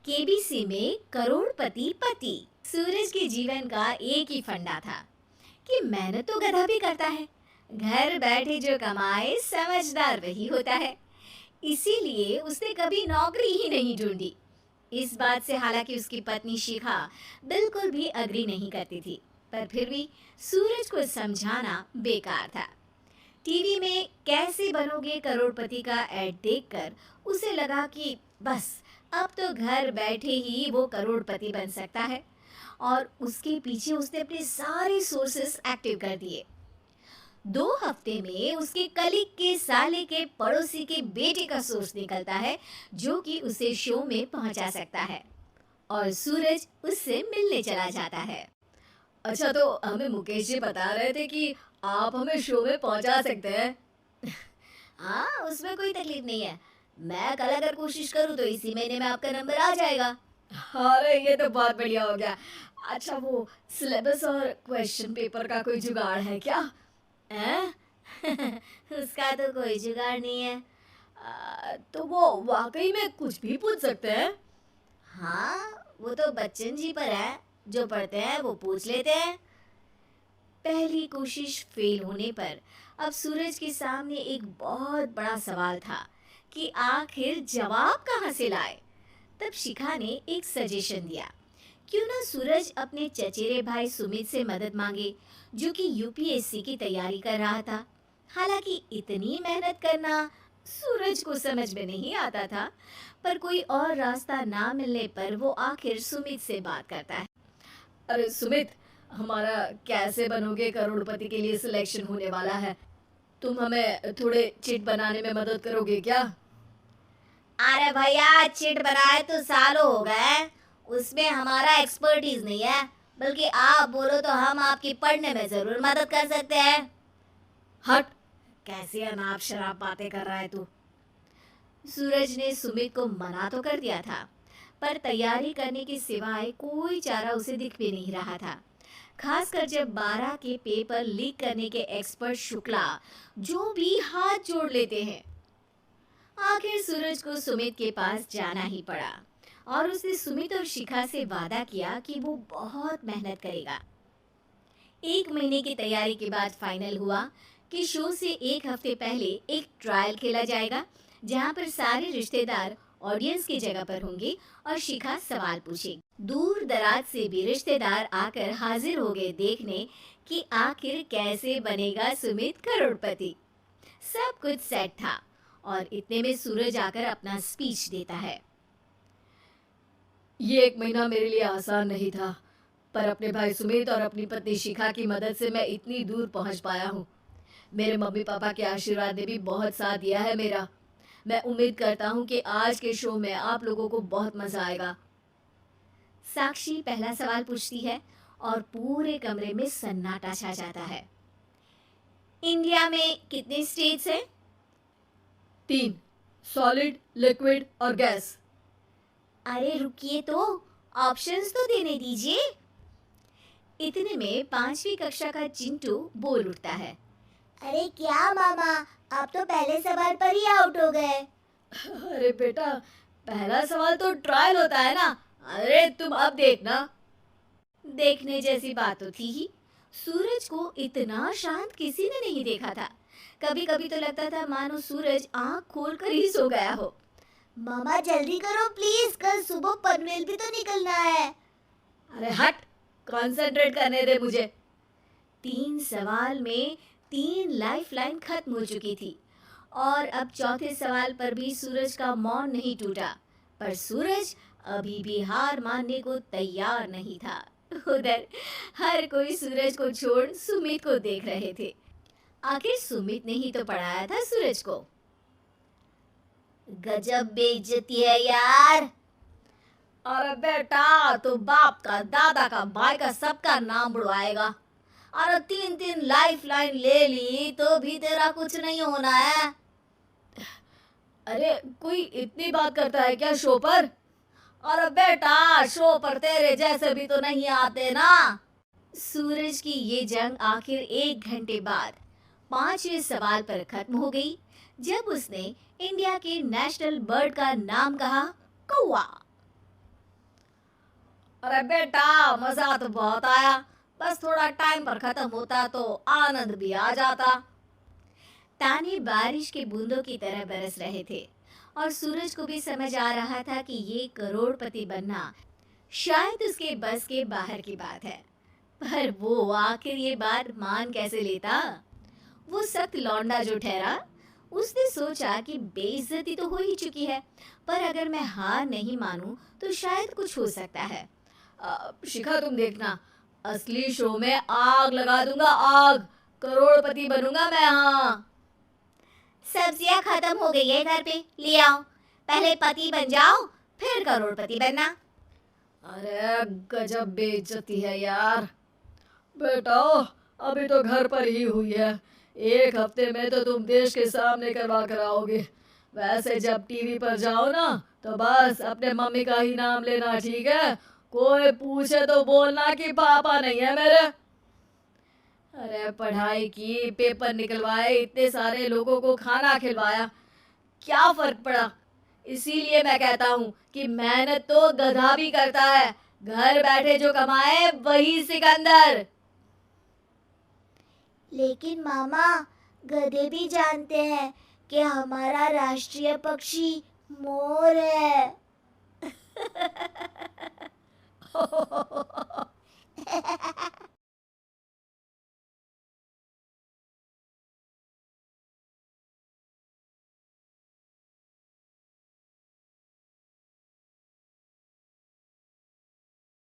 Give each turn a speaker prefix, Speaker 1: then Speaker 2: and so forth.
Speaker 1: KBC में करोड़पति पति। सूरज के जीवन का एक ही फंडा था कि मेहनत तो गधा भी करता है, घर बैठे जो कमाए समझदार वही होता है। इसीलिए उसने कभी नौकरी ही नहीं ढूंढी। इस बात से हालांकि उसकी पत्नी शिखा बिल्कुल भी अग्री नहीं करती थी, पर फिर भी सूरज को समझाना बेकार था। टीवी में कैसे बनोगे करोड़पति का ऐड देखकर उसे लगा कि बस अब तो घर बैठे ही वो करोड़पति बन सकता है, और उसके पीछे उसने अपने सारे सोर्सेस एक्टिव कर दिए। 2 हफ्ते में उसके कलीग के साले के पड़ोसी के बेटे का सोर्स निकलता है जो कि उसे शो में पहुंचा सकता है, और सूरज उससे मिलने चला जाता है।
Speaker 2: अच्छा, तो हमें मुकेश जी बता रहे थे कि आप हमें शो में पहुंचा सकते हैं।
Speaker 1: हाँ, उसमें कोई तकलीफ नहीं है। मैं कल अगर कोशिश करूँ तो इसी महीने में आपका नंबर आ जाएगा।
Speaker 2: अरे ये तो बहुत बढ़िया हो गया। अच्छा, वो सिलेबस और क्वेश्चन पेपर का कोई जुगाड़ है क्या?
Speaker 1: हैं? उसका तो कोई जुगाड़ नहीं है।
Speaker 2: तो वो वाकई में कुछ भी पूछ सकते हैं?
Speaker 1: हाँ, वो तो बच्चन जी पर है, जो पढ़ते हैं वो पूछ लेते हैं। पहली कोशिश फेल होने पर अब सूरज के सामने एक बहुत बड़ा सवाल था कि आखिर जवाब कहाँ से लाए। तब शिखा ने एक सजेशन दिया, क्यों ना सूरज अपने चचेरे भाई सुमित से मदद मांगे, जो कि यूपीएससी की तैयारी कर रहा था। हालांकि इतनी मेहनत करना सूरज को समझ में नहीं आता था, पर कोई और रास्ता ना मिलने पर वो आखिर सुमित से बात करता है।
Speaker 2: अरे सुमित, हमारा कैसे बनोगे करोड़पति के लिए सिलेक्शन होने वाला है। तुम हमें थोड़े चिट बनाने में मदद करोगे क्या?
Speaker 1: अरे भैया, चिट बनाए तो सालों हो गए, उसमें हमारा एक्सपर्टीज नहीं है। बल्कि आप बोलो तो हम आपकी पढ़ने में जरूर मदद कर सकते हैं।
Speaker 2: हट, कैसी अनाप शराब बातें कर रहा है तू।
Speaker 1: सूरज ने सुमित को मना तो कर दिया था, पर तैयारी करने के सिवाय कोई चारा उसे दिख भी नहीं रहा था। खासकर जब 12 के पेपर लीक करने के एक्सपर्ट शुक्ला जो भी हाथ जोड़ लेते हैं। आखिर सूरज को सुमित के पास जाना ही पड़ा, और उसने सुमित और शिखा से वादा किया कि वो बहुत मेहनत करेगा। 1 महीने की तैयारी के बाद फाइनल हुआ कि शो से 1 हफ्ते पहले एक ट्रायल खेला जाएगा, जहां पर सारे रिश्तेदार ऑडियंस की जगह पर होंगे और शिखा सवाल पूछेगी। दूर दराज से भी रिश्तेदार आकर हाजिर हो गए देखने कि आखिर कैसे बनेगा सुमित करोड़पति। सब कुछ सेट था, और इतने में सूरज आकर अपना स्पीच देता है।
Speaker 2: ये 1 महीना मेरे लिए आसान नहीं था, पर अपने भाई सुमित और अपनी पत्नी शिखा की मदद से मैं इतनी दूर पहुंच पाया हूँ। मेरे मम्मी पापा के आशीर्वाद ने भी बहुत साथ दिया है मेरा। मैं उम्मीद करता हूँ कि आज के शो में आप लोगों को बहुत मजा आएगा।
Speaker 1: साक्षी पहला सवाल पूछती है, और पूरे कमरे में सन्नाटा छा जाता है। इंडिया में कितने स्टेट्स हैं?
Speaker 2: 3, सॉलिड, लिक्विड और गैस।
Speaker 1: अरे रुकिए, तो ऑप्शंस तो देने दीजिए। इतने में 5वीं कक्षा का चिंटू बोल उठता है,
Speaker 3: अरे क्या मामा, आप तो पहले सवाल पर ही आउट हो गए।
Speaker 2: अरे बेटा, पहला सवाल तो ट्रायल होता है ना। अरे तुम अब देखना।
Speaker 1: देखने जैसी बात तो थी ही। सूरज को इतना शांत किसी ने नहीं देखा था। कभी कभी तो लगता था मानो सूरज आंख खोलकर ही सो गया हो।
Speaker 3: मामा जल्दी करो प्लीज, कल सुबह पनवेल भी तो निकलना है।
Speaker 2: अरे हट, कंसंट्रेट करने दे मुझे।
Speaker 1: 3 सवाल में 3 लाइफलाइन खत्म हो चुकी थी, और अब चौथे सवाल पर भी सूरज का मौन नहीं टूटा। पर सूरज अभी भी हार मानने को तैयार नहीं था। उधर हर कोई सूरज को छोड़ सुमित को देख रहे थे। आखिर सुमित ने ही तो पढ़ाया था सूरज को।
Speaker 3: गजब बेइज्जती है यार।
Speaker 2: अरे बेटा, तो बाप का, दादा का, भाई का, सबका नाम बुड़वाएगा।
Speaker 3: अरे 3 लाइफ लाइन ले ली तो भी तेरा कुछ नहीं होना है।
Speaker 2: अरे कोई इतनी बात करता है क्या शो पर?
Speaker 3: अरे बेटा, शो पर तेरे जैसे भी तो नहीं आते ना।
Speaker 1: सूरज की ये जंग आखिर 1 घंटे बाद 5वें सवाल पर खत्म हो गई, जब उसने इंडिया के नेशनल बर्ड का नाम कहा, कौवा।
Speaker 3: अरे बेटा, मजा तो बहुत आया, बस थोड़ा टाइम पर खत्म होता तो आनंद भी आ जाता।
Speaker 1: ताने बारिश के बूंदों की तरह बरस रहे थे और सूरज को भी समझ आ रहा था कि ये करोड़पति बनना शायद उसके बस के बाहर की बात है। पर वो आखिर ये बात मान कैसे लेता? वो सख्त लौंडा जो ठहरा, उसने सोचा कि बेइज्जती तो हो ही चुकी है, पर अगर मैं हार नहीं मानूं तो शायद कुछ हो सकता है।
Speaker 2: शिखा तुम देखना, असली शो में आग लगा दूंगा, आग। करोड़पति बनूंगा मैं, हाँ।
Speaker 1: सब्जियां खत्म हो गई है घर पे, ले आओ। पहले पति बन जाओ, फिर करोड़पति बनना।
Speaker 2: अरे गजब बेइज्जती है यार। बेटा, अभी तो घर पर ही हुई है, 1 हफ्ते में तो तुम देश के सामने करवा कर आओगे। वैसे जब टीवी पर जाओ ना, तो बस अपने मम्मी का ही नाम लेना, ठीक है? कोई पूछे तो बोलना कि पापा नहीं है मेरे। अरे पढ़ाई की, पेपर निकलवाए, इतने सारे लोगों को खाना खिलवाया, क्या फर्क पड़ा? इसीलिए मैं कहता हूँ कि मेहनत तो गधा भी करता है, घर बैठे जो कमाए वही सिकंदर।
Speaker 3: लेकिन मामा, गधे भी जानते हैं कि हमारा राष्ट्रीय पक्षी मोर है।